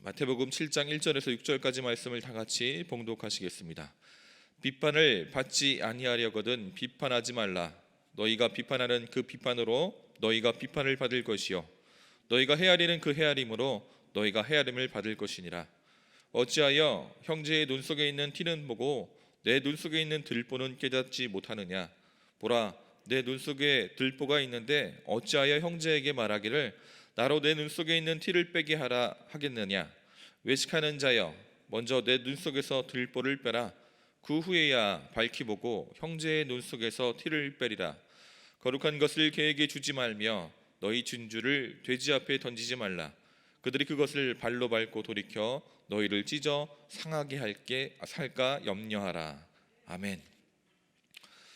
마태복음 7장 1절에서 6절까지 말씀을 다 같이 봉독하시겠습니다. 비판을 받지 아니하려거든 비판하지 말라. 너희가 비판하는 그 비판으로 너희가 비판을 받을 것이요 너희가 헤아리는 그 헤아림으로 너희가 헤아림을 받을 것이니라. 어찌하여 형제의 눈 속에 있는 티는 보고 내 눈 속에 있는 들보는 깨닫지 못하느냐. 보라, 내 눈 속에 들보가 있는데 어찌하여 형제에게 말하기를 나로 내 눈 속에 있는 티를 빼게 하라 하겠느냐. 외식하는 자여, 먼저 내 눈 속에서 들보를 빼라. 그 후에야 밝히 보고 형제의 눈 속에서 티를 빼리라. 거룩한 것을 개에게 주지 말며 너희 진주를 돼지 앞에 던지지 말라. 그들이 그것을 발로 밟고 돌이켜 너희를 찢어 상하게 할까 염려하라. 아멘.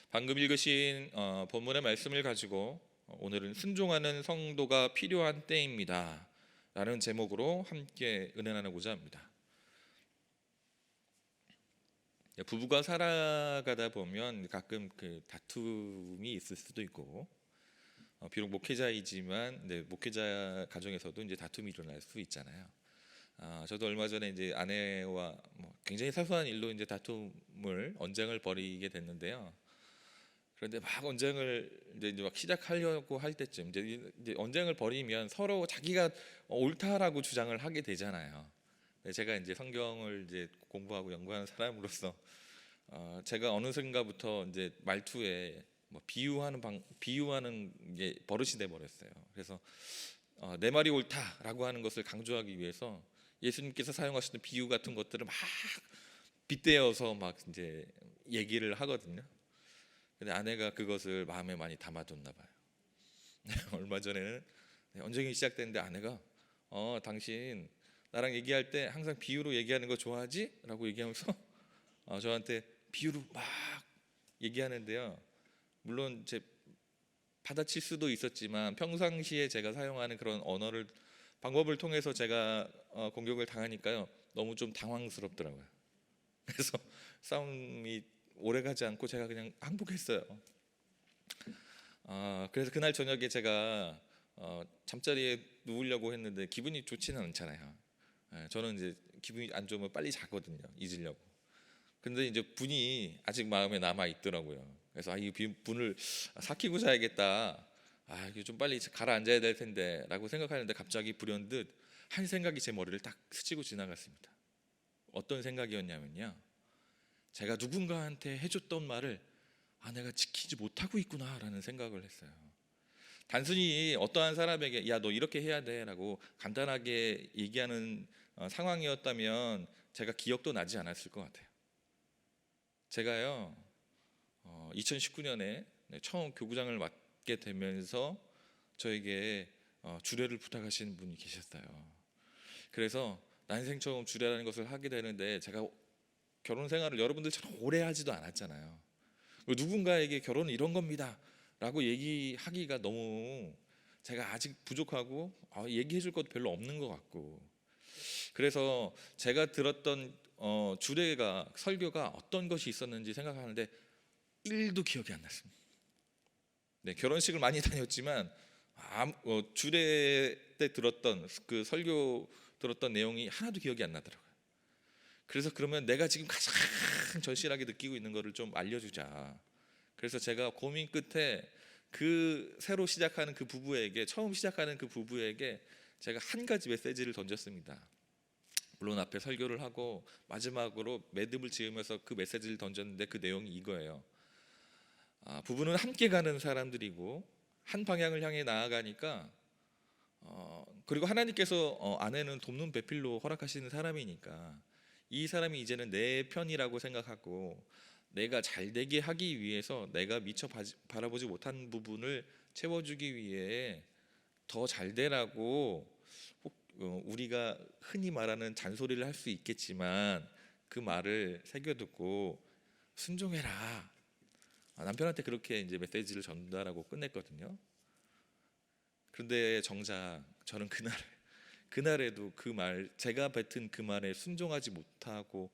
방금 읽으신 본문의 말씀을 가지고 오늘은 순종하는 성도가 필요한 때입니다 라는 제목으로 함께 은혜 나누고자 합니다. 부부가 살아가다 보면 가끔 그 다툼이 있을 수도 있고, 비록 목회자이지만 목회자 가정에서도 이제 다툼이 일어날 수 있잖아요. 저도 얼마 전에 이제 아내와 굉장히 사소한 일로 이제 언쟁을 벌이게 됐는데요. 그런데 막 언쟁을 이제 막 시작하려고 할 때쯤 이제 언쟁을 벌이면 서로 자기가 옳다라고 주장을 하게 되잖아요. 제가 이제 성경을 이제 공부하고 연구하는 사람으로서 제가 어느 순간부터 이제 말투에 비유하는 게 버릇이 돼 버렸어요. 그래서 내 말이 옳다라고 하는 것을 강조하기 위해서 예수님께서 사용하시는 비유 같은 것들을 막 빗대어서 막 이제 얘기를 하거든요. 근데 아내가 그것을 마음에 많이 담아뒀나 봐요. 얼마 전에는 언쟁이 시작됐는데 아내가 당신 나랑 얘기할 때 항상 비유로 얘기하는 거 좋아하지? 라고 얘기하면서 저한테 비유로 막 얘기하는데요. 물론 제 받아칠 수도 있었지만 평상시에 제가 사용하는 그런 방법을 통해서 제가 공격을 당하니까요. 너무 좀 당황스럽더라고요. 그래서 싸움이 오래가지 않고 제가 그냥 항복했어요. 그래서 그날 저녁에 제가 잠자리에 누우려고 했는데 기분이 좋지는 않잖아요. 저는 이제 기분이 안 좋으면 빨리 자거든요. 잊으려고. 근데 이제 분이 아직 마음에 남아 있더라고요. 그래서 이 분을 삭히고 자야겠다. 이게 좀 빨리 가라앉아야 될 텐데라고 생각하는데 갑자기 불현듯 한 생각이 제 머리를 딱 스치고 지나갔습니다. 어떤 생각이었냐면요. 제가 누군가한테 해줬던 말을 내가 지키지 못하고 있구나라는 생각을 했어요. 단순히 어떠한 사람에게 야, 너 이렇게 해야 돼라고 간단하게 얘기하는 상황이었다면 제가 기억도 나지 않았을 것 같아요. 제가요 2019년에 처음 교구장을 맡게 되면서 저에게 주례를 부탁하시는 분이 계셨어요. 그래서 난생 처음 주례라는 것을 하게 되는데 제가 결혼 생활을 여러분들처럼 오래 하지도 않았잖아요. 누군가에게 결혼은 이런 겁니다 라고 얘기하기가 너무 제가 아직 부족하고 얘기해 줄 것도 별로 없는 것 같고, 그래서 제가 들었던 설교가 어떤 것이 있었는지 생각하는데 1도 기억이 안 났습니다. 결혼식을 많이 다녔지만 주례 때 들었던 그 설교 들었던 내용이 하나도 기억이 안 나더라고요. 그래서 그러면 내가 지금 가장 절실하게 느끼고 있는 것을 좀 알려주자. 그래서 제가 고민 끝에 처음 시작하는 그 부부에게 제가 한 가지 메시지를 던졌습니다. 물론 앞에 설교를 하고 마지막으로 매듭을 지으면서 그 메시지를 던졌는데 그 내용이 이거예요. 부부는 함께 가는 사람들이고 한 방향을 향해 나아가니까 그리고 하나님께서 아내는 돕는 배필로 허락하시는 사람이니까 이 사람이 이제는 내 편이라고 생각하고 내가 잘 되게 하기 위해서 내가 미처 바라보지 못한 부분을 채워주기 위해 더 잘 되라고 우리가 흔히 말하는 잔소리를 할 수 있겠지만 그 말을 새겨듣고 순종해라. 남편한테 그렇게 이제 메시지를 전달하고 끝냈거든요. 그런데 정작 저는 그날에도 제가 뱉은 그 말에 순종하지 못하고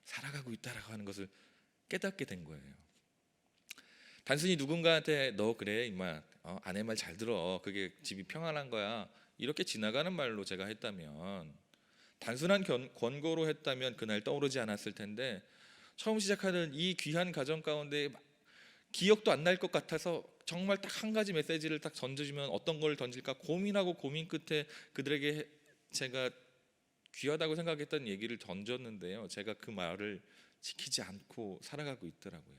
살아가고 있다라고 하는 것을 깨닫게 된 거예요. 단순히 누군가한테 너 그래 임마 아내 말 잘 들어 그게 집이 평안한 거야 이렇게 지나가는 말로 제가 했다면 단순한 권고로 했다면 그날 떠오르지 않았을 텐데 처음 시작하는 이 귀한 가정 가운데 기억도 안 날 것 같아서 정말 딱 한 가지 메시지를 딱 던져주면 어떤 걸 던질까 고민하고 고민 끝에 그들에게 제가 귀하다고 생각했던 얘기를 던졌는데요, 제가 그 말을 지키지 않고 살아가고 있더라고요.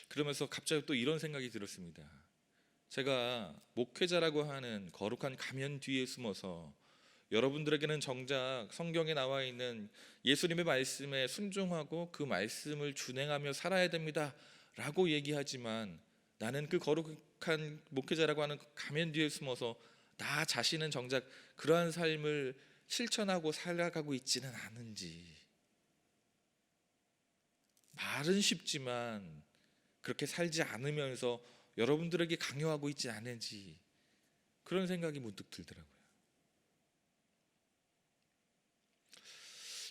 그러면서 갑자기 또 이런 생각이 들었습니다. 제가 목회자라고 하는 거룩한 가면 뒤에 숨어서 여러분들에게는 정작 성경에 나와 있는 예수님의 말씀에 순종하고 그 말씀을 준행하며 살아야 됩니다 라고 얘기하지만, 나는 그 거룩한 목회자라고 하는 가면 뒤에 숨어서 나 자신은 정작 그러한 삶을 실천하고 살아가고 있지는 않은지, 말은 쉽지만 그렇게 살지 않으면서 여러분들에게 강요하고 있지 않은지, 그런 생각이 문득 들더라고요.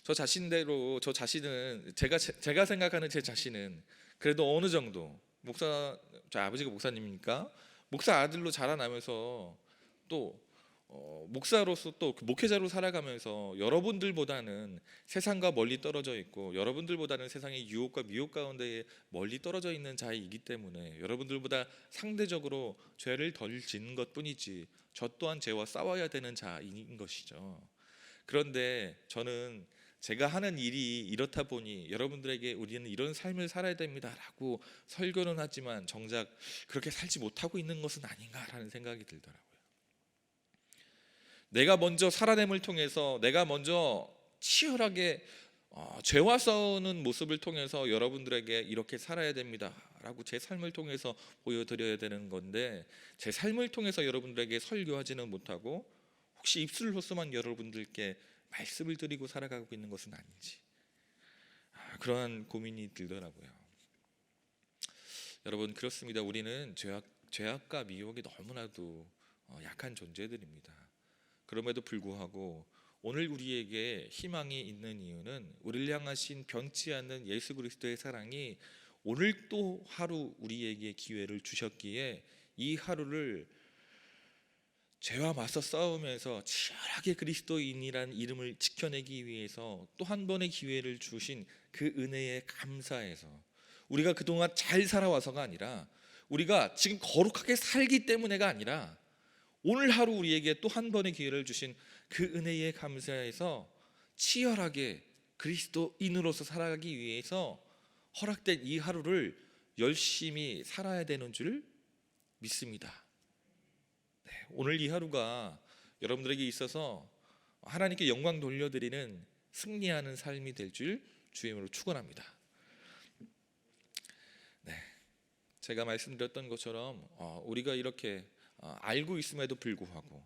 저 자신대로 저 자신은 제가 생각하는 제 자신은 그래도 어느 정도 저 아버지가 목사님이니까 목사 아들로 자라나면서 또 목사로서 또 목회자로 살아가면서 여러분들보다는 세상과 멀리 떨어져 있고 여러분들보다는 세상의 유혹과 미혹 가운데 멀리 떨어져 있는 자이기 때문에 여러분들보다 상대적으로 죄를 덜 짓는 것뿐이지 저 또한 죄와 싸워야 되는 자인 것이죠. 그런데 저는 제가 하는 일이 이렇다 보니 여러분들에게 우리는 이런 삶을 살아야 됩니다라고 설교는 하지만 정작 그렇게 살지 못하고 있는 것은 아닌가라는 생각이 들더라고요. 내가 먼저 살아냄을 통해서, 내가 먼저 치열하게 죄와 싸우는 모습을 통해서 여러분들에게 이렇게 살아야 됩니다라고 제 삶을 통해서 보여드려야 되는 건데, 제 삶을 통해서 여러분들에게 설교하지는 못하고 혹시 입술로서만 여러분들께 말씀을 드리고 살아가고 있는 것은 아닌지, 그러한 고민이 들더라고요. 여러분, 그렇습니다. 우리는 죄악과 미혹이 너무나도 약한 존재들입니다. 그럼에도 불구하고 오늘 우리에게 희망이 있는 이유는 우리를 향하신 변치 않는 예수 그리스도의 사랑이 오늘 또 하루 우리에게 기회를 주셨기에 이 하루를 죄와 맞서 싸우면서 치열하게 그리스도인이란 이름을 지켜내기 위해서 또 한 번의 기회를 주신 그 은혜에 감사해서, 우리가 그동안 잘 살아와서가 아니라 우리가 지금 거룩하게 살기 때문에가 아니라 오늘 하루 우리에게 또 한 번의 기회를 주신 그 은혜에 감사해서 치열하게 그리스도인으로서 살아가기 위해서 허락된 이 하루를 열심히 살아야 되는 줄 믿습니다. 오늘 이 하루가 여러분들에게 있어서 하나님께 영광 돌려드리는 승리하는 삶이 될 줄 주임으로 축원합니다. 제가 말씀드렸던 것처럼 우리가 이렇게 알고 있음에도 불구하고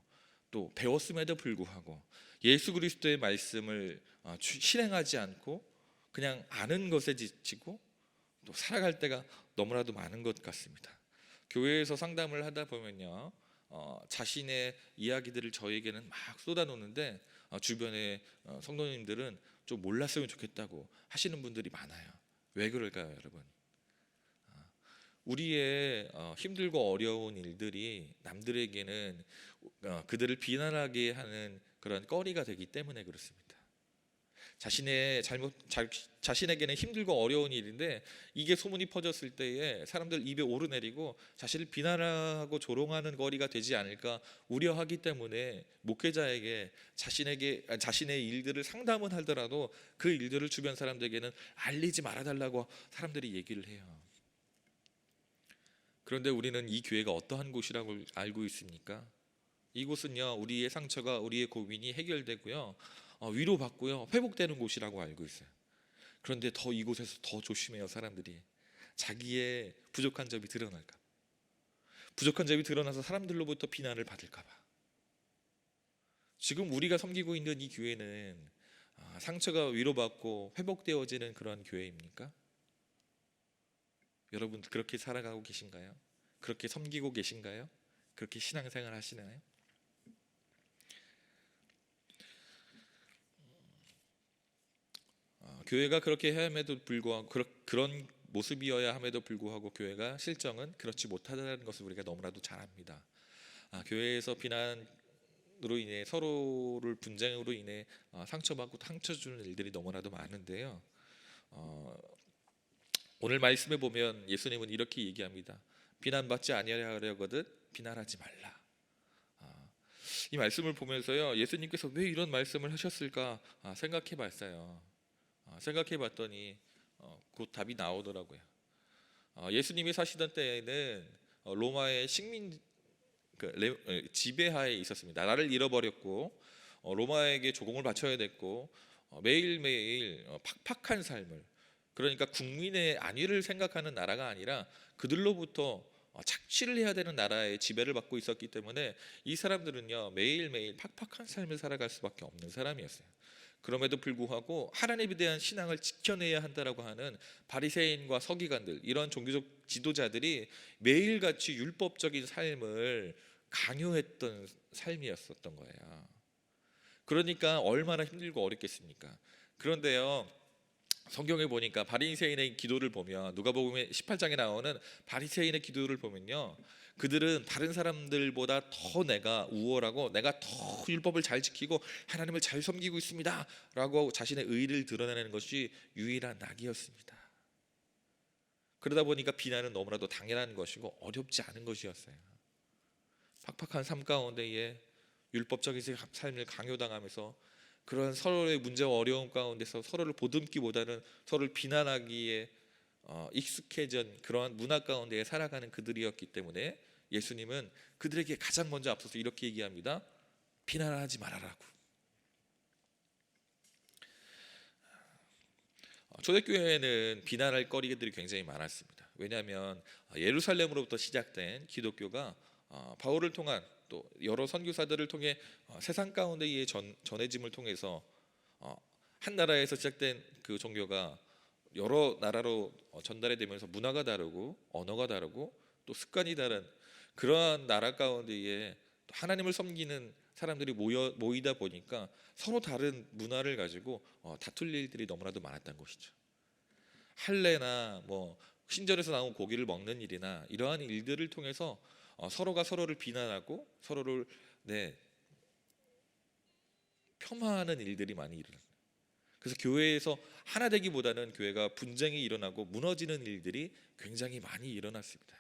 또 배웠음에도 불구하고 예수 그리스도의 말씀을 실행하지 않고 그냥 아는 것에 지치고 또 살아갈 때가 너무나도 많은 것 같습니다. 교회에서 상담을 하다 보면요, 자신의 이야기들을 저에게는 막 쏟아놓는데 주변의 성도님들은 좀 몰랐으면 좋겠다고 하시는 분들이 많아요. 왜 그럴까요, 여러분? 우리의 힘들고 어려운 일들이 남들에게는 그들을 비난하게 하는 그런 거리가 되기 때문에 그렇습니다. 자신에게는 힘들고 어려운 일인데 이게 소문이 퍼졌을 때에 사람들 입에 오르내리고 자신을 비난하고 조롱하는 거리가 되지 않을까 우려하기 때문에 목회자에게 자신의 일들을 상담은 하더라도 그 일들을 주변 사람들에게는 알리지 말아달라고 사람들이 얘기를 해요. 그런데 우리는 이 교회가 어떠한 곳이라고 알고 있습니까? 이곳은요, 우리의 상처가, 우리의 고민이 해결되고요, 위로받고요, 회복되는 곳이라고 알고 있어요. 그런데 더 이곳에서 더 조심해요. 사람들이 자기의 부족한 점이 드러날까, 부족한 점이 드러나서 사람들로부터 비난을 받을까 봐. 지금 우리가 섬기고 있는 이 교회는 상처가 위로받고 회복되어지는 그런 교회입니까? 여러분, 그렇게 살아가고 계신가요? 그렇게 섬기고 계신가요? 그렇게 신앙생활 하시나요? 교회가 그렇게 해야 함에도 불구하고 그런 모습이어야 함에도 불구하고 교회가 실정은 그렇지 못하다는 것을 우리가 너무나도 잘 압니다. 교회에서 인해 서로를 분쟁으로 인해 상처받고 상처 주는 일들이 너무나도 많은데요. 어, 오늘 말씀에 보면 예수님은 이렇게 얘기합니다. 비난받지 아니하려거든 비난하지 말라. 아, 이 말씀을 보면서요, 예수님께서 왜 이런 말씀을 하셨을까 생각해봤어요. 생각해봤더니 곧 답이 나오더라고요. 예수님이 사시던 때에는 로마의 식민 지배하에 있었습니다. 나라를 잃어버렸고 로마에게 조공을 바쳐야 됐고 매일매일 팍팍한 삶을, 그러니까 국민의 안위를 생각하는 나라가 아니라 그들로부터 착취를 해야 되는 나라의 지배를 받고 있었기 때문에 이 사람들은요 매일매일 팍팍한 삶을 살아갈 수밖에 없는 사람이었어요. 그럼에도 불구하고 하나님에 대한 신앙을 지켜내야 한다라고 하는 바리새인과 서기관들, 이런 종교적 지도자들이 매일같이 율법적인 삶을 강요했던 삶이었었던 거예요. 그러니까 얼마나 힘들고 어렵겠습니까? 그런데요, 성경에 보니까 바리새인의 기도를 보면, 누가복음 18장에 나오는 바리새인의 기도를 보면요, 그들은 다른 사람들보다 더 내가 우월하고 내가 더 율법을 잘 지키고 하나님을 잘 섬기고 있습니다 라고 자신의 의의를 드러내는 것이 유일한 낙이었습니다. 그러다 보니까 비난은 너무나도 당연한 것이고 어렵지 않은 것이었어요. 팍팍한 삶 가운데에 율법적인 삶을 강요당하면서 그런 서로의 문제와 어려움 가운데서 서로를 보듬기보다는 서로를 비난하기에 익숙해진 그러한 문화 가운데 살아가는 그들이었기 때문에 예수님은 그들에게 가장 먼저 앞서서 이렇게 얘기합니다. 비난하지 말아라고. 초대교회에는 비난할 거리들이 굉장히 많았습니다. 왜냐하면 예루살렘으로부터 시작된 기독교가 바울을 통한 또 여러 선교사들을 통해 세상 가운데의 전해짐을 통해서 한 나라에서 시작된 그 종교가 여러 나라로 전달이 되면서 문화가 다르고 언어가 다르고 또 습관이 다른 그러한 나라 가운데에 하나님을 섬기는 사람들이 모이다 보니까 서로 다른 문화를 가지고 다툴 일들이 너무나도 많았던 것이죠. 할례나 뭐 신전에서 나온 고기를 먹는 일이나 이러한 일들을 통해서 서로가 서로를 비난하고 서로를 폄하하는 일들이 많이 일어납니다. 그래서 교회에서 하나 되기보다는 교회가 분쟁이 일어나고 무너지는 일들이 굉장히 많이 일어났습니다.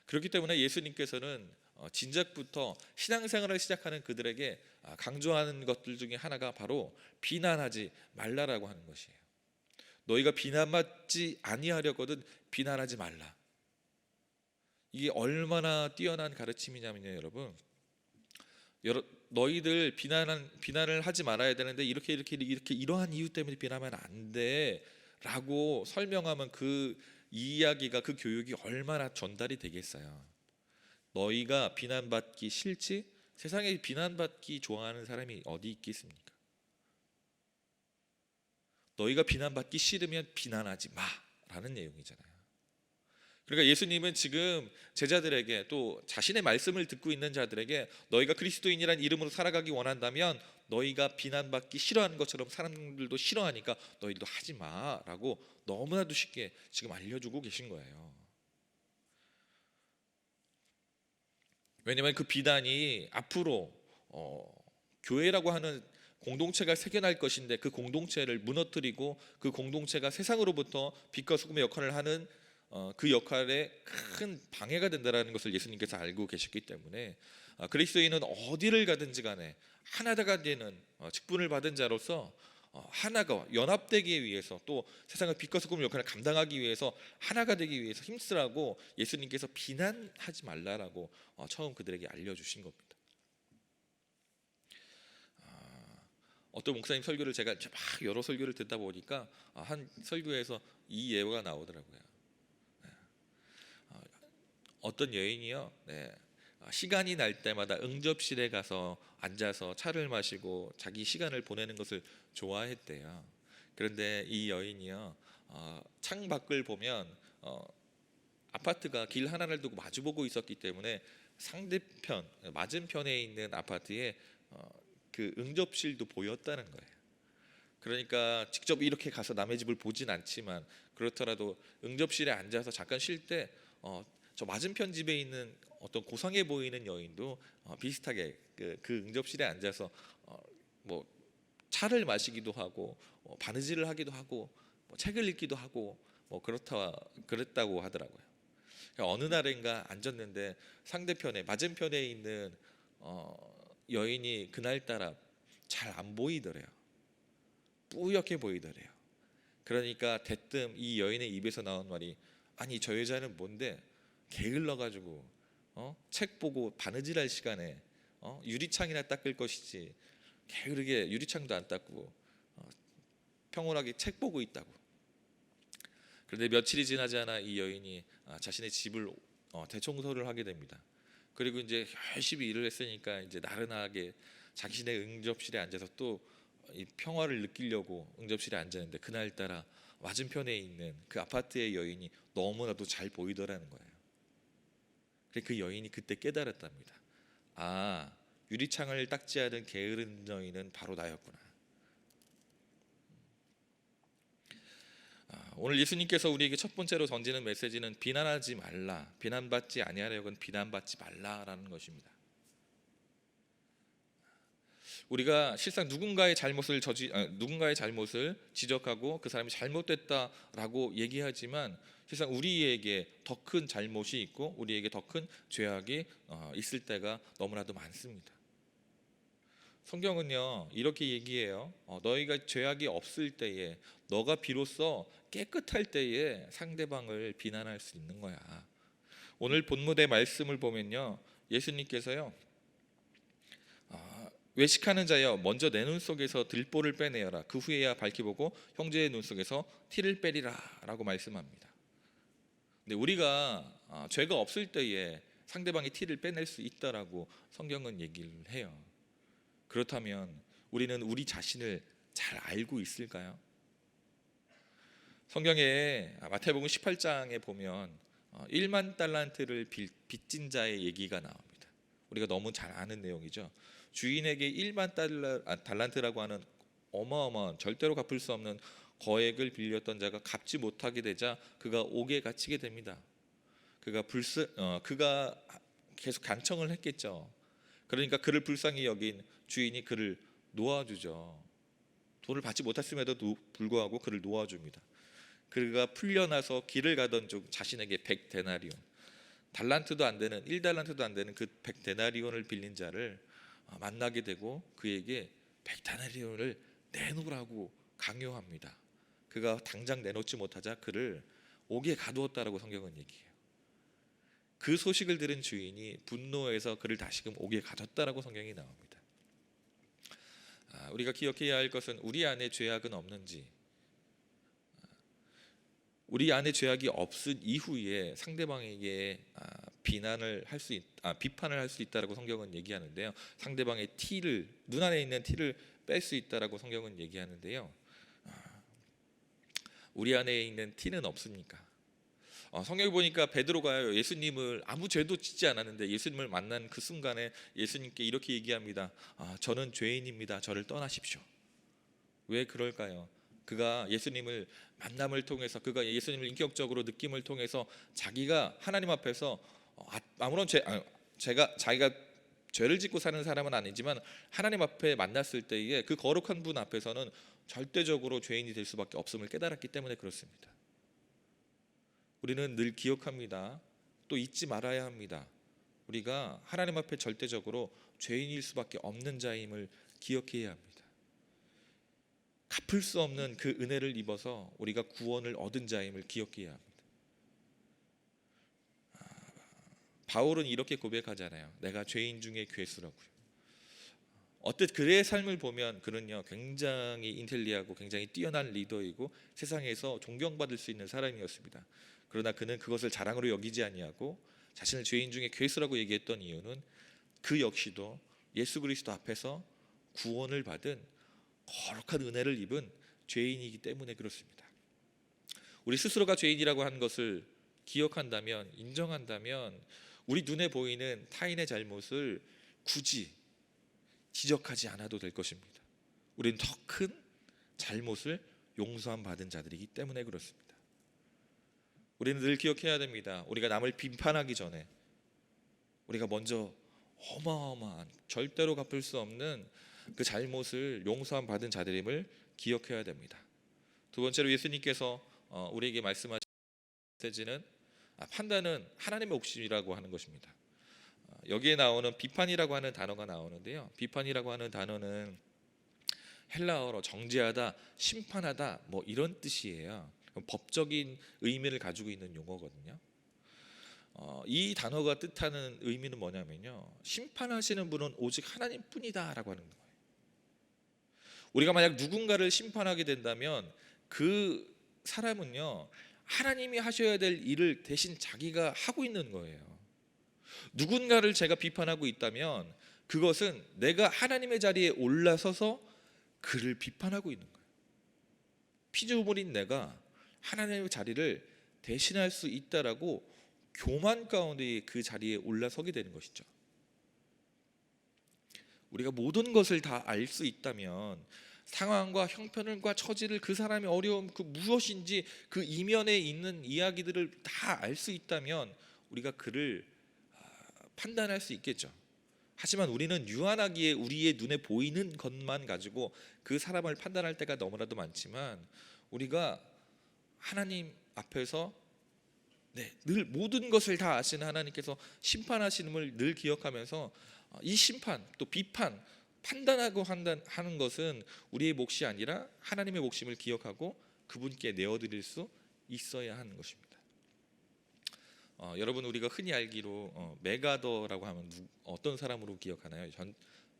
그렇기 때문에 예수님께서는 진작부터 신앙생활을 시작하는 그들에게 강조하는 것들 중에 하나가 바로 비난하지 말라라고 하는 것이에요. 너희가 비난받지 아니하려거든 비난하지 말라. 이게 얼마나 뛰어난 가르침이냐면요, 여러분. 너희들 비난을 하지 말아야 되는데 이렇게 이러한 이유 때문에 비난하면 안 돼라고 설명하면 그 이야기가, 그 교육이 얼마나 전달이 되겠어요. 너희가 비난받기 싫지? 세상에 비난받기 좋아하는 사람이 어디 있겠습니까? 너희가 비난받기 싫으면 비난하지 마라는 내용이잖아요. 그러니까 예수님은 지금 제자들에게, 또 자신의 말씀을 듣고 있는 자들에게, 너희가 그리스도인이란 이름으로 살아가기 원한다면 너희가 비난받기 싫어하는 것처럼 사람들도 싫어하니까 너희도 하지 마라고 너무나도 쉽게 지금 알려주고 계신 거예요. 왜냐하면 그 비난이 앞으로 교회라고 하는 공동체가 새겨날 것인데, 그 공동체를 무너뜨리고 그 공동체가 세상으로부터 빛과 소금의 역할을 하는 그 역할에 큰 방해가 된다는 것을 예수님께서 알고 계셨기 때문에 그리스도인은 어디를 가든지 간에 하나가 되는 직분을 받은 자로서 하나가 연합되기 위해서, 또 세상의 빛과 소금의 역할을 감당하기 위해서 하나가 되기 위해서 힘쓰라고 예수님께서 비난하지 말라라고 처음 그들에게 알려주신 겁니다. 어떤 목사님 설교를 제가 막 여러 설교를 듣다 보니까 한 설교에서 이 예화가 나오더라고요. 어떤 여인이요, 시간이 날 때마다 응접실에 가서 앉아서 차를 마시고 자기 시간을 보내는 것을 좋아했대요. 그런데 이 여인이요, 창 밖을 보면 아파트가 길 하나를 두고 마주보고 있었기 때문에 상대편, 맞은편에 있는 아파트에 그 응접실도 보였다는 거예요. 그러니까 직접 이렇게 가서 남의 집을 보진 않지만 그렇더라도 응접실에 앉아서 잠깐 쉴 때 저 맞은편 집에 있는 어떤 고상해 보이는 여인도 비슷하게 그 응접실에 앉아서 뭐 차를 마시기도 하고 바느질을 하기도 하고 뭐 책을 읽기도 하고 뭐 그랬다고 하더라고요. 그러니까 어느 날인가 앉았는데 상대편에 맞은편에 있는 여인이 그날따라 잘 안 보이더래요. 뿌옇게 보이더래요. 그러니까 대뜸 이 여인의 입에서 나온 말이, 아니 저 여자는 뭔데 게을러가지고 책 보고 바느질할 시간에 유리창이나 닦을 것이지 게으르게 유리창도 안 닦고 평온하게 책 보고 있다고. 그런데 며칠이 지나지 않아 이 여인이 자신의 집을 대청소를 하게 됩니다. 그리고 이제 열심히 일을 했으니까 이제 나른하게 자신의 응접실에 앉아서 또 이 평화를 느끼려고 응접실에 앉았는데 그날따라 맞은편에 있는 그 아파트의 여인이 너무나도 잘 보이더라는 거예요. 그 여인이 그때 깨달았답니다. 아, 유리창을 닦지 않은 게으른 여인은 바로 나였구나. 오늘 예수님께서 우리에게 첫 번째로 던지는 메시지는 비난하지 말라, 비난받지 아니하려건 비난받지 말라라는 것입니다. 우리가 실상 누군가의 잘못을 지적하고 그 사람이 잘못됐다라고 얘기하지만 실상 우리에게 더 큰 잘못이 있고 우리에게 더 큰 죄악이 있을 때가 너무나도 많습니다. 성경은요 이렇게 얘기해요. 너희가 죄악이 없을 때에, 너가 비로소 깨끗할 때에 상대방을 비난할 수 있는 거야. 오늘 본문의 말씀을 보면요, 예수님께서요 외식하는 자여, 먼저 내 눈 속에서 들보를 빼내어라. 그 후에야 밝히 보고 형제의 눈 속에서 티를 빼리라라고 말씀합니다. 근데 우리가 죄가 없을 때에 상대방이 티를 빼낼 수 있다라고 성경은 얘기를 해요. 그렇다면 우리는 우리 자신을 잘 알고 있을까요? 성경에 마태복음 18장에 보면 1만 달란트를 빚진 자의 얘기가 나옵니다. 우리가 너무 잘 아는 내용이죠. 주인에게 1만 달란트라고 하는 어마어마한 절대로 갚을 수 없는 거액을 빌렸던 자가 갚지 못하게 되자 그가 옥에 갇히게 됩니다. 그가 계속 간청을 했겠죠. 그러니까 그를 불쌍히 여긴 주인이 그를 놓아주죠. 돈을 받지 못했음에도 불구하고 그를 놓아줍니다. 그가 풀려나서 길을 가던 중 자신에게 100데나리온, 달란트도 안 되는 1달란트도 안 되는 그 100데나리온을 빌린 자를 만나게 되고 그에게 100데나리온을 내놓으라고 강요합니다. 그가 당장 내놓지 못하자 그를 옥에 가두었다라고 성경은 얘기해요. 그 소식을 들은 주인이 분노해서 그를 다시금 옥에 가뒀다라고 성경이 나옵니다. 우리가 기억해야 할 것은 우리 안에 죄악은 없는지, 우리 안에 죄악이 없은 이후에 상대방에게 비판을 할 수 있다라고 성경은 얘기하는데요. 상대방의 눈 안에 있는 티를 뺄 수 있다라고 성경은 얘기하는데요. 우리 안에 있는 티는 없습니까? 성경에 보니까 베드로가 예수님을 아무 죄도 짓지 않았는데 예수님을 만난 그 순간에 예수님께 이렇게 얘기합니다. 저는 죄인입니다. 저를 떠나십시오. 왜 그럴까요? 그가 예수님을 만남을 통해서, 그가 예수님을 인격적으로 느낌을 통해서 자기가 하나님 앞에서 아무런 자기가 죄를 짓고 사는 사람은 아니지만 하나님 앞에 만났을 때에 그 거룩한 분 앞에서는 절대적으로 죄인이 될 수밖에 없음을 깨달았기 때문에 그렇습니다. 우리는 늘 기억합니다. 또 잊지 말아야 합니다. 우리가 하나님 앞에 절대적으로 죄인일 수밖에 없는 자임을 기억해야 합니다. 갚을 수 없는 그 은혜를 입어서 우리가 구원을 얻은 자임을 기억해야 합니다. 바울은 이렇게 고백하잖아요. 내가 죄인 중에 괴수라고요. 그의 삶을 보면 그는요 굉장히 인텔리하고 굉장히 뛰어난 리더이고 세상에서 존경받을 수 있는 사람이었습니다. 그러나 그는 그것을 자랑으로 여기지 아니하고 자신을 죄인 중에 괴수라고 얘기했던 이유는 그 역시도 예수 그리스도 앞에서 구원을 받은 거룩한 은혜를 입은 죄인이기 때문에 그렇습니다. 우리 스스로가 죄인이라고 하는 것을 기억한다면, 인정한다면 우리 눈에 보이는 타인의 잘못을 굳이 지적하지 않아도 될 것입니다. 우리는 더 큰 잘못을 용서함 받은 자들이기 때문에 그렇습니다. 우리는 늘 기억해야 됩니다. 우리가 남을 비판하기 전에 우리가 먼저 어마어마한 절대로 갚을 수 없는 그 잘못을 용서함 받은 자들임을 기억해야 됩니다. 두 번째로 예수님께서 우리에게 말씀하신 메시지는 판단은 하나님의 몫이라고 하는 것입니다. 여기에 나오는 비판이라고 하는 단어가 나오는데요. 비판이라고 하는 단어는 헬라어로 정죄하다, 심판하다 뭐 이런 뜻이에요. 법적인 의미를 가지고 있는 용어거든요. 이 단어가 뜻하는 의미는 뭐냐면요, 심판하시는 분은 오직 하나님뿐이다라고 하는 거예요. 우리가 만약 누군가를 심판하게 된다면 그 사람은요, 하나님이 하셔야 될 일을 대신 자기가 하고 있는 거예요. 누군가를 제가 비판하고 있다면 그것은 내가 하나님의 자리에 올라서서 그를 비판하고 있는 거예요. 피조물인 내가 하나님의 자리를 대신할 수 있다라고 교만 가운데 그 자리에 올라서게 되는 것이죠. 우리가 모든 것을 다 알 수 있다면 상황과 형편과 처지를, 그 사람의 어려움 그 무엇인지 그 이면에 있는 이야기들을 다 알 수 있다면 우리가 그를 판단할 수 있겠죠. 하지만 우리는 유한하기에 우리의 눈에 보이는 것만 가지고 그 사람을 판단할 때가 너무나도 많지만, 우리가 하나님 앞에서 늘 모든 것을 다 아시는 하나님께서 심판하시는을 늘 기억하면서 이 심판 또 비판, 판단하고 하는 것은 우리의 몫이 아니라 하나님의 몫임을 기억하고 그분께 내어드릴 수 있어야 하는 것입니다. 여러분, 우리가 흔히 알기로 메가더라고 하면 어떤 사람으로 기억하나요?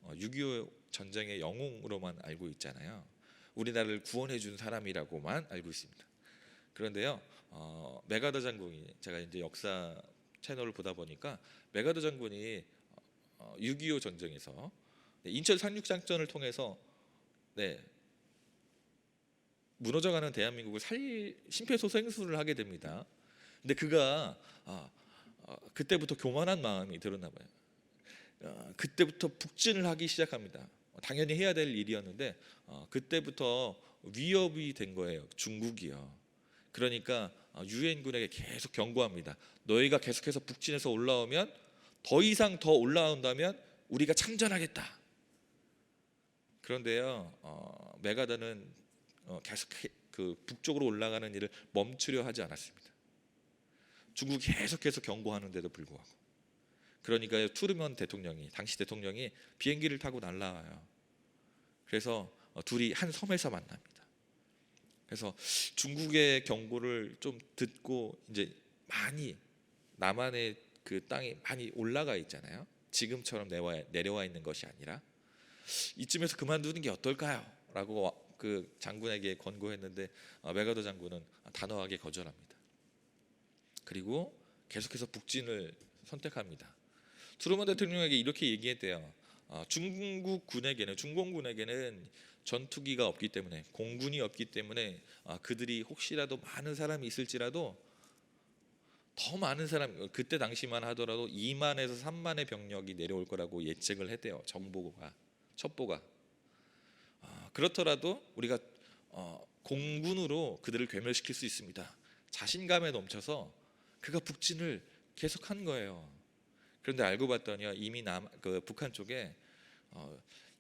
6.25 전쟁의 영웅으로만 알고 있잖아요. 우리나라를 구원해 준 사람이라고만 알고 있습니다. 그런데요, 메가더 장군이, 제가 이제 역사 채널을 보다 보니까 메가더 장군이 6.25 전쟁에서 인천 상륙작전을 통해서 무너져가는 대한민국을 심폐소생술을 하게 됩니다. 근데 그가 그때부터 교만한 마음이 들었나 봐요. 그때부터 북진을 하기 시작합니다. 당연히 해야 될 일이었는데 그때부터 위협이 된 거예요, 중국이요. 그러니까 유엔군에게 계속 경고합니다. 너희가 계속해서 북진해서 올라오면, 더 이상 더 올라온다면 우리가 참전하겠다. 그런데요, 메가더는 계속 그 북쪽으로 올라가는 일을 멈추려 하지 않았습니다. 중국이 계속해서 경고하는데도 불구하고. 그러니까 트루먼 대통령이, 당시 대통령이 비행기를 타고 날아와요. 그래서 둘이 한 섬에서 만납니다. 그래서 중국의 경고를 좀 듣고 이제 많이 남한의 그 땅이 많이 올라가 있잖아요. 지금처럼 내려와 있는 것이 아니라 이쯤에서 그만두는 게 어떨까요? 라고 그 장군에게 권고했는데 메가더 장군은 단호하게 거절합니다. 그리고 계속해서 북진을 선택합니다. 트루먼 대통령에게 이렇게 얘기했대요. 중공군에게는 전투기가 없기 때문에, 공군이 없기 때문에 그들이 혹시라도 많은 사람이 있을지라도, 더 많은 사람, 그때 당시만 하더라도 2만에서 3만의 병력이 내려올 거라고 예측을 했대요. 첩보가. 그렇더라도 우리가 공군으로 그들을 괴멸시킬 수 있습니다. 자신감에 넘쳐서 그가 북진을 계속한 거예요. 그런데 알고 봤더니 이미 북한 쪽에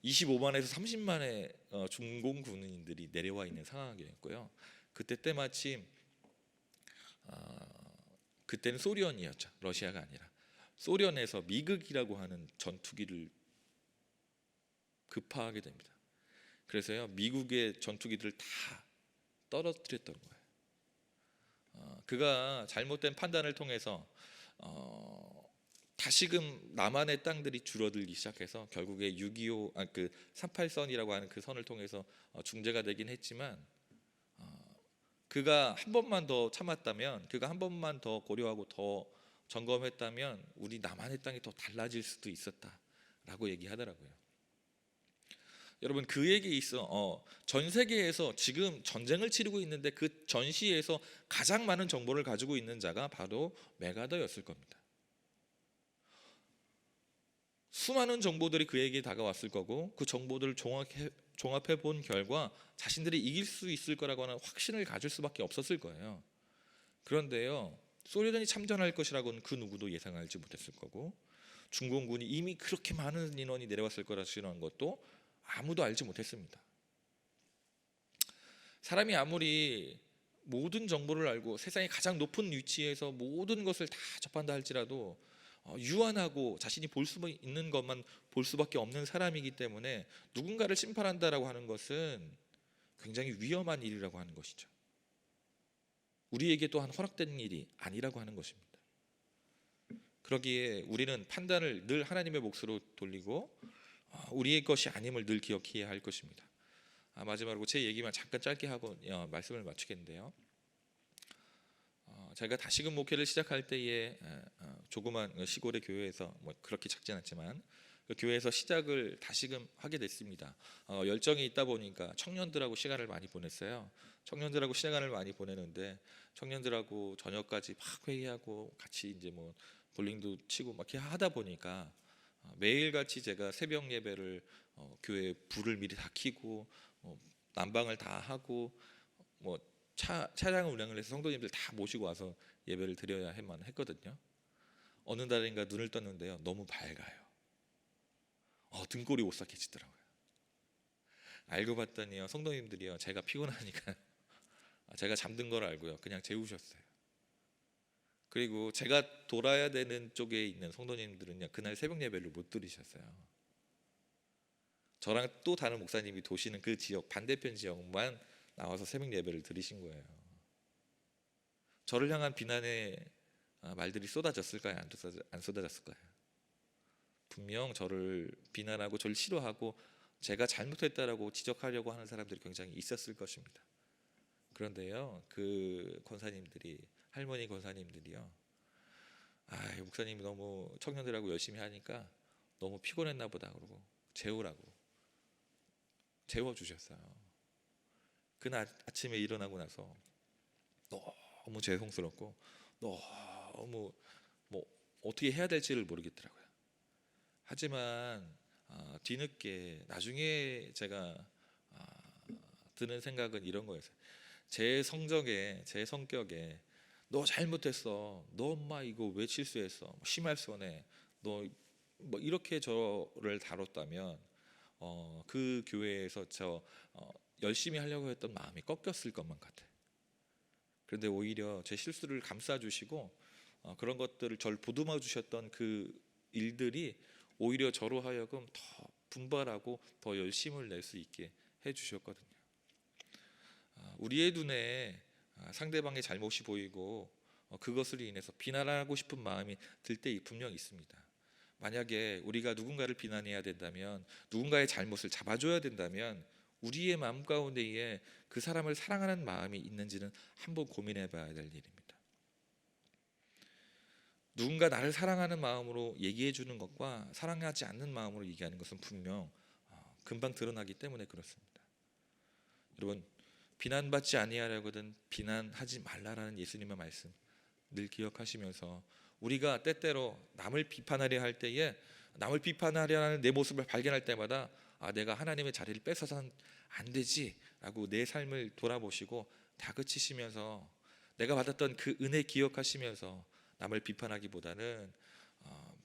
25만에서 30만의 중공 군인들이 내려와 있는 상황이었고요. 그때 때마침 그때는 소련이었죠. 러시아가 아니라. 소련에서 미극이라고 하는 전투기를 급파하게 됩니다. 그래서요, 미국의 전투기들을 다 떨어뜨렸던 거예요. 그가 잘못된 판단을 통해서 다시금 남한의 땅들이 줄어들기 시작해서 결국에 6.25 그 38선이라고 하는 그 선을 통해서 중재가 되긴 했지만, 그가 한 번만 더 참았다면, 그가 한 번만 더 고려하고 더 점검했다면 우리 남한의 땅이 더 달라질 수도 있었다라고 얘기하더라고요. 여러분, 그에게 있어 전 세계에서 지금 전쟁을 치르고 있는데 그 전시에서 가장 많은 정보를 가지고 있는 자가 바로 메가더였을 겁니다. 수많은 정보들이 그에게 다가왔을 거고, 그 정보들을 종합해 본 결과 자신들이 이길 수 있을 거라고 하는 확신을 가질 수밖에 없었을 거예요. 그런데요, 소련이 참전할 것이라고는 그 누구도 예상하지 못했을 거고, 중공군이 이미 그렇게 많은 인원이 내려왔을 거라는 것도 아무도 알지 못했습니다. 사람이 아무리 모든 정보를 알고 세상의 가장 높은 위치에서 모든 것을 다 접한다 할지라도 유한하고 자신이 볼 수 있는 것만 볼 수밖에 없는 사람이기 때문에 누군가를 심판한다라고 하는 것은 굉장히 위험한 일이라고 하는 것이죠. 우리에게 또한 허락된 일이 아니라고 하는 것입니다. 그러기에 우리는 판단을 늘 하나님의 몫으로 돌리고 우리의 것이 아님을 늘 기억해야 할 것입니다. 마지막으로 제 얘기만 잠깐 짧게 하고 말씀을 마치겠는데요. 제가 다시금 목회를 시작할 때에 조그만 시골의 교회에서 뭐 그렇게 작진 않지만 그 교회에서 시작을 다시금 하게 됐습니다. 열정이 있다 보니까 청년들하고 시간을 많이 보냈어요. 청년들하고 시간을 많이 보내는데 청년들하고 저녁까지 막 회의하고 같이 이제 뭐 볼링도 치고 막 이렇게 하다 보니까 매일같이 제가 새벽 예배를 교회 불을 미리 다 켜고 난방을 다 하고 뭐 차량을 운행을 해서 성도님들 다 모시고 와서 예배를 드려야만 했거든요. 어느 날인가 눈을 떴는데요, 너무 밝아요. 등골이 오싹해지더라고요. 알고 봤더니요, 성도님들이요, 제가 피곤하니까 제가 잠든 걸 알고요, 그냥 재우셨어요. 그리고 제가 돌아야 되는 쪽에 있는 성도님들은요, 그날 새벽 예배를 못 들으셨어요. 저랑 또 다른 목사님이 도시는 그 지역 반대편 지역만 나와서 새벽 예배를 드리신 거예요. 저를 향한 비난의 말들이 쏟아졌을까요? 안 쏟아졌을까요? 분명 저를 비난하고 저를 싫어하고 제가 잘못했다라고 지적하려고 하는 사람들이 굉장히 있었을 것입니다. 그런데요, 그 권사님들이, 할머니 권사님들이요, 목사님이 너무 청년들하고 열심히 하니까 너무 피곤했나 보다 그러고 재우라고 재워주셨어요. 그날 아침에 일어나고 나서 너무 죄송스럽고 너무 뭐 어떻게 해야 될지를 모르겠더라고요. 하지만 뒤늦게 나중에 제가 드는 생각은 이런 거였어요. 제 성적에, 제 성격에 너 잘못했어, 너 엄마 이거 왜 실수했어, 심할서네, 너 뭐 이렇게 저를 다뤘다면 그 교회에서 저 열심히 하려고 했던 마음이 꺾였을 것만 같아요. 그런데 오히려 제 실수를 감싸주시고 그런 것들을 저를 보듬어 주셨던 그 일들이 오히려 저로 하여금 더 분발하고 더 열심을 낼 수 있게 해주셨거든요. 우리의 눈에 상대방의 잘못이 보이고 그것으로 인해서 비난하고 싶은 마음이 들 때 분명히 있습니다. 만약에 우리가 누군가를 비난해야 된다면, 누군가의 잘못을 잡아줘야 된다면 우리의 마음 가운데에 그 사람을 사랑하는 마음이 있는지는 한번 고민해 봐야 될 일입니다. 누군가 나를 사랑하는 마음으로 얘기해 주는 것과 사랑하지 않는 마음으로 얘기하는 것은 분명 금방 드러나기 때문에 그렇습니다. 여러분, 비난받지 아니하려거든 비난하지 말라라는 예수님의 말씀 늘 기억하시면서 우리가 때때로 남을 비판하려 할 때에 남을 비판하려 하는 내 모습을 발견할 때마다 내가 하나님의 자리를 뺏어서는 안 되지 라고 내 삶을 돌아보시고 다그치시면서 내가 받았던 그 은혜 기억하시면서 남을 비판하기보다는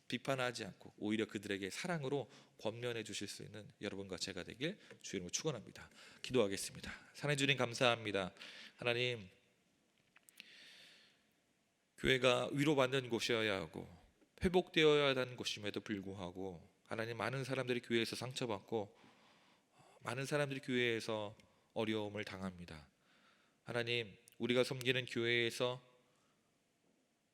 비판하지 않고 오히려 그들에게 사랑으로 권면해 주실 수 있는 여러분과 제가 되길 주의 이름으로 축원합니다. 기도하겠습니다. 사랑해 주님 감사합니다. 하나님, 교회가 위로받는 곳이어야 하고 회복되어야 하는 곳임에도 불구하고 하나님, 많은 사람들이 교회에서 상처받고 많은 사람들이 교회에서 어려움을 당합니다. 하나님, 우리가 섬기는 교회에서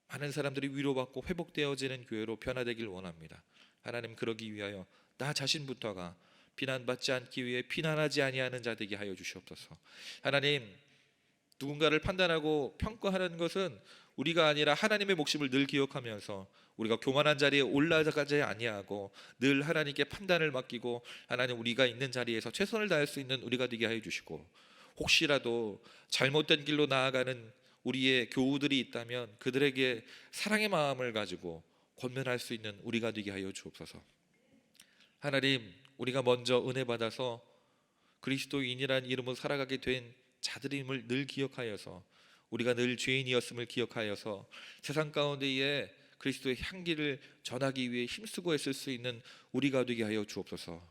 많은 사람들이 위로받고 회복되어지는 교회로 변화되길 원합니다. 하나님, 그러기 위하여 나 자신부터가 비난받지 않기 위해 비난하지 아니하는 자 되게 하여 주시옵소서. 하나님, 누군가를 판단하고 평가하는 것은 우리가 아니라 하나님의 몫임을 늘 기억하면서 우리가 교만한 자리에 올라가지 아니하고 늘 하나님께 판단을 맡기고 하나님, 우리가 있는 자리에서 최선을 다할 수 있는 우리가 되게 하여 주시고, 혹시라도 잘못된 길로 나아가는 우리의 교우들이 있다면 그들에게 사랑의 마음을 가지고 권면할 수 있는 우리가 되게 하여 주옵소서. 하나님, 우리가 먼저 은혜 받아서 그리스도인이란 이름으로 살아가게 된 자들임을 늘 기억하여서 우리가 늘 죄인이었음을 기억하여서 세상 가운데에 그리스도의 향기를 전하기 위해 힘쓰고 애쓸 수 있는 우리가 되게 하여 주옵소서.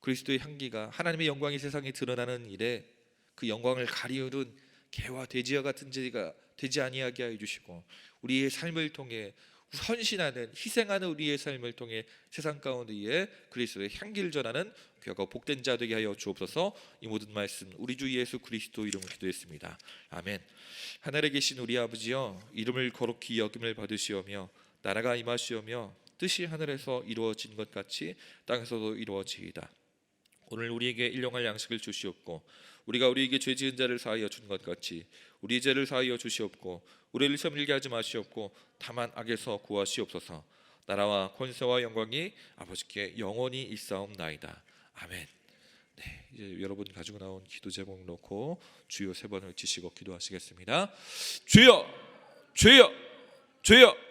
그리스도의 향기가 하나님의 영광이 세상에 드러나는 일에 그 영광을 가리우는 개와 돼지와 같은 죄가 되지 아니하게 하여 주시고, 우리의 삶을 통해 헌신하는, 희생하는 우리의 삶을 통해 세상 가운데에 그리스도의 향기를 전하는 귀하고 복된 자 되게 하여 주옵소서. 이 모든 말씀 우리 주 예수 그리스도 이름으로 기도했습니다. 아멘. 하늘에 계신 우리 아버지여, 이름을 거룩히 여김을 받으시오며 나라가 임하시오며 뜻이 하늘에서 이루어진 것 같이 땅에서도 이루어지이다. 오늘 우리에게 일용할 양식을 주시옵고, 우리가 우리에게 죄 지은 자를 사하여 준 것 같이 우리 죄를 사하여 주시옵고, 우리를 시험에 들게 하지 마시옵고 다만 악에서 구하시옵소서. 나라와 권세와 영광이 아버지께 영원히 있사옵나이다. 아멘. 네, 이제 여러분 가지고 나온 기도 제목 놓고 주여 세 번을 외치시고 기도하시겠습니다. 주여, 주여, 주여.